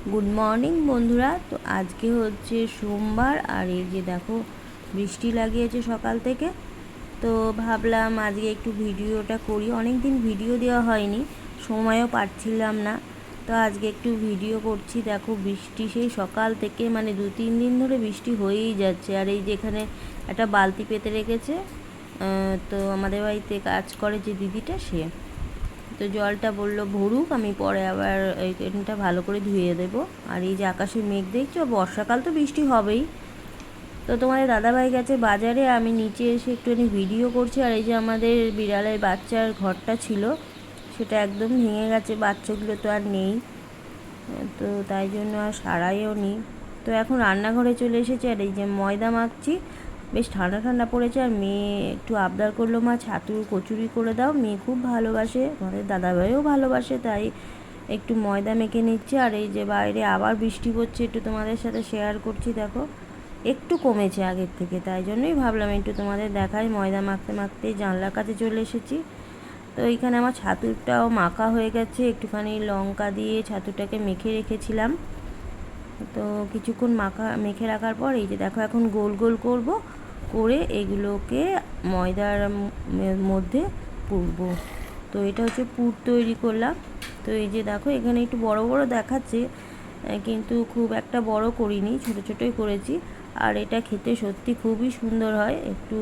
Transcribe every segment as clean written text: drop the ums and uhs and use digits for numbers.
Good morning বন্ধুরা। তো আজকে হচ্ছে সোমবার, আর এই যে দেখো বৃষ্টি লাগিয়েছে সকাল থেকে। তো ভাবলাম আজকে একটু ভিডিওটা করি, অনেক দিন ভিডিও দেওয়া হয়নি, সময়ও পাচ্ছিলাম না। তো আজকে একটু ভিডিও করছি। দেখো বৃষ্টি সেই সকাল থেকে, মানে 2-3 দিন ধরে বৃষ্টি হয়েই যাচ্ছে। আর এই যে এখানে একটা বালতি পেতে রেখেছে, তো আমাদের বাড়িতে কাজ করে যে দিদিটা, সে তো জলটা বললো ভরুক, আমি পরে আবার এইটা ভালো করে ধুয়ে দেবো। আর এই যে আকাশে মেঘ দেখছো, বর্ষাকাল তো বৃষ্টি হবেই। তো তোমাদের দাদাভাই গেছে বাজারে, আমি নিচে এসে একটুখানি ভিডিও করছি। আর এই যে আমাদের বিড়ালের বাচ্চার ঘরটা ছিল, সেটা একদম ভেঙে গেছে, বাচ্চাগুলো তো আর নেই, তো তাই জন্য আর সারাইও নি। তো এখন রান্নাঘরে চলে এসেছি, আর এই যে ময়দা মাখছি। বেশ ঠান্ডা ঠান্ডা পড়েছে, আর মেয়ে একটু আবদার করলো, মা ছাতুর কচুরি করে দাও। মেয়ে খুব ভালোবাসে, আমাদের দাদাভাইও ভালোবাসে, তাই একটু ময়দা মেখে নিচ্ছে। আর এই যে বাইরে আবার বৃষ্টি পড়ছে, একটু তোমাদের সাথে শেয়ার করছি। দেখো একটু কমেছে আগের থেকে, তাই জন্যই ভাবলাম একটু তোমাদের দেখাই। ময়দা মাখতে মাখতেই জানলার কাছে চলে এসেছি। তো এইখানে আমার ছাতুটাও মাখা হয়ে গেছে, একটুখানি লঙ্কা দিয়ে ছাতুটাকে মেখে রেখেছিলাম। তো কিছুক্ষণ মেখে রাখার পর এই যে দেখো এখন গোল গোল করব, করে এগুলোকে ময়দার মধ্যে পুরবো। তো এটা হচ্ছে পুর তৈরি করলাম। তো এই যে দেখো এখানে একটু বড় বড় দেখাচ্ছে, কিন্তু খুব একটা বড় করিনি, ছোট ছোটোই করেছি। আর এটা খেতে সত্যি খুবই সুন্দর হয়, একটু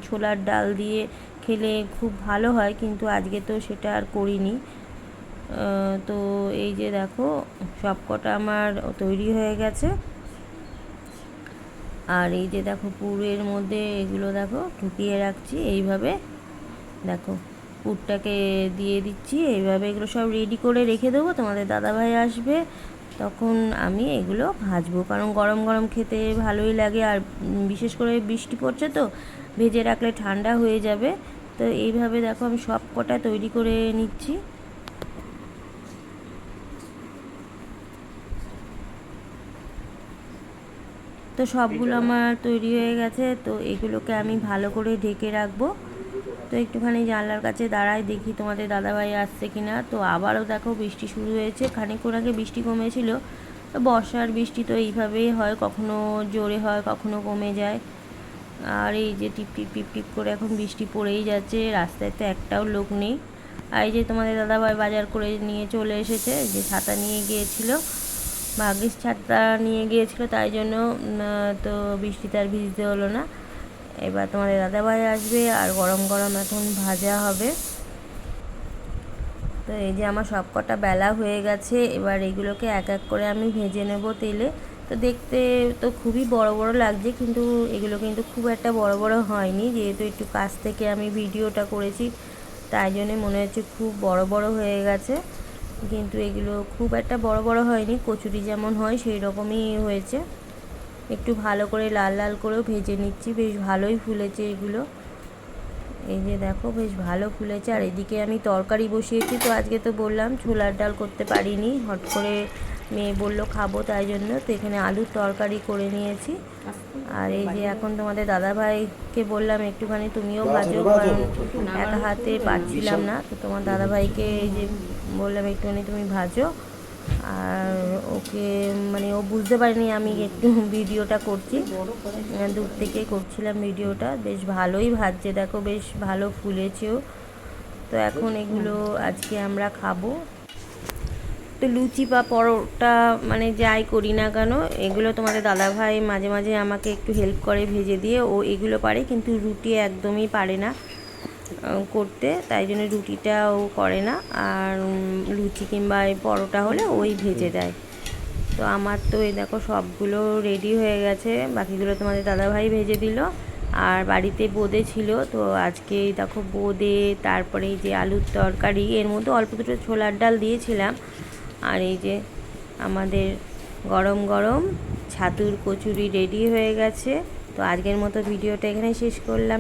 ছোলার ডাল দিয়ে খেলে খুব ভালো হয়, কিন্তু আজকে তো সেটা আর করিনি। তো এই যে দেখো সব কটা আমার তৈরি হয়ে গেছে। আর এই যে দেখো পুরের মধ্যে এগুলো দেখো ঢুকিয়ে রাখছি এইভাবে। দেখো পুরটাকে দিয়ে দিচ্ছি এইভাবে, এগুলো সব রেডি করে রেখে দেবো। তোমাদের দাদাভাই আসবে তখন আমি এগুলো ভাজবো, কারণ গরম গরম খেতে ভালোই লাগে। আর বিশেষ করে বৃষ্টি পড়ছে তো, ভেজে রাখলে ঠান্ডা হয়ে যাবে। তো এইভাবে দেখো আমি সব কটা তৈরি করে নিচ্ছি। তো সবগুলো আমার তৈরি হয়ে গেছে। তো এগুলোকে আমি ভালো করে ঢেকে রাখবো। তো একটুখানি জানলার কাছে দাঁড়াই, দেখি তোমাদের দাদাভাই আসছে কিনা। তো আবারও দেখো বৃষ্টি শুরু হয়েছে, খানিকক্ষণ আগে বৃষ্টি কমেছিল। তো বর্ষার বৃষ্টি তো এইভাবেই হয়, কখনো জোরে হয়, কখনো কমে যায়। আর এই যে টিপ টিপ টিপ টিপ করে এখন বৃষ্টি পড়েই যাচ্ছে, রাস্তায় তো একটাও লোক নেই। আর এই যে তোমাদের দাদাভাই বাজার করে নিয়ে চলে এসেছে, যে ছাতা নিয়ে গিয়েছিল, ভাগ্যিস ছাতা নিয়ে গিয়েছিল, তাই জন্য তো বৃষ্টিতে আর ভিজতে হলো না। এবার তোমাদের দাদাভাই আসবে, আর গরম গরম এখন ভাজা হবে। তো এই যে আমার সব কটা বেলা হয়ে গেছে, এবার এগুলোকে এক এক করে আমি ভেজে নেব তেলে। তো দেখতে তো খুবই বড় বড় লাগছে, কিন্তু এগুলো কিন্তু খুব একটা বড় বড় হয়নি, যেহেতু একটু কাছ থেকে আমি ভিডিওটা করেছি, তাই জন্যে মনে হচ্ছে খুব বড় বড় হয়ে গেছে। কিন্তু এগুলো খুব একটা বড় বড় হয়নি, কচুরি যেমন হয় সেই রকমই হয়েছে। একটু ভালো করে লাল লাল করেও ভেজে নিচ্ছি, বেশ ভালোই ফুলেছে এগুলো। এই যে দেখো বেশ ভালো ফুলেছে। আর এদিকে আমি তরকারি বসিয়েছি। তো আজকে তো বললাম ছোলার ডাল করতে পারিনি, হট করে মেয়ে বললো খাবো, তাই জন্য তো এখানে আলুর তরকারি করে নিয়েছি। আর এই যে এখন তোমাদের দাদাভাইকে বললাম একটুখানি তুমিও ভাজো, কারণ একা হাতে পারছিলাম না। তো তোমার দাদাভাইকে এই যে বললাম একটুখানি তুমি ভাজো। আর ওকে মানে ও বুঝতে পারেনি আমি একটু ভিডিওটা করছি, দূর থেকে করছিলাম ভিডিওটা। বেশ ভালোই ভাজছে, দেখো বেশ ভালো ফুলেছেও। তো এখন এগুলো আজকে আমরা খাবো। তো লুচি বা পরোটা মানে যাই করি না কেন, এগুলো তোমাদের দাদাভাই মাঝে মাঝে আমাকে একটু হেল্প করে ভেজে দিয়ে, ও এগুলো পারে, কিন্তু রুটি একদমই পারে না করতে, তাই জন্য রুটিটাও করে না। আর লুচি কিংবা এই পরোটা হলে ওই ভেজে দেয়। তো আমার তো এই দেখো সবগুলো রেডি হয়ে গেছে, বাকিগুলো তোমাদের দাদাভাই ভেজে দিল। আর বাড়িতে বোঁদে ছিল, তো আজকে দেখো বোঁদে, তারপরে এই যে আলুর তরকারি, এর মধ্যে অল্প দুটো ছোলার ডাল দিয়েছিলাম। আর এই যে আমাদের গরম গরম ছাতুর কচুরি রেডি হয়ে গেছে। তো আজকের মতো ভিডিওটা এখানে শেষ করলাম।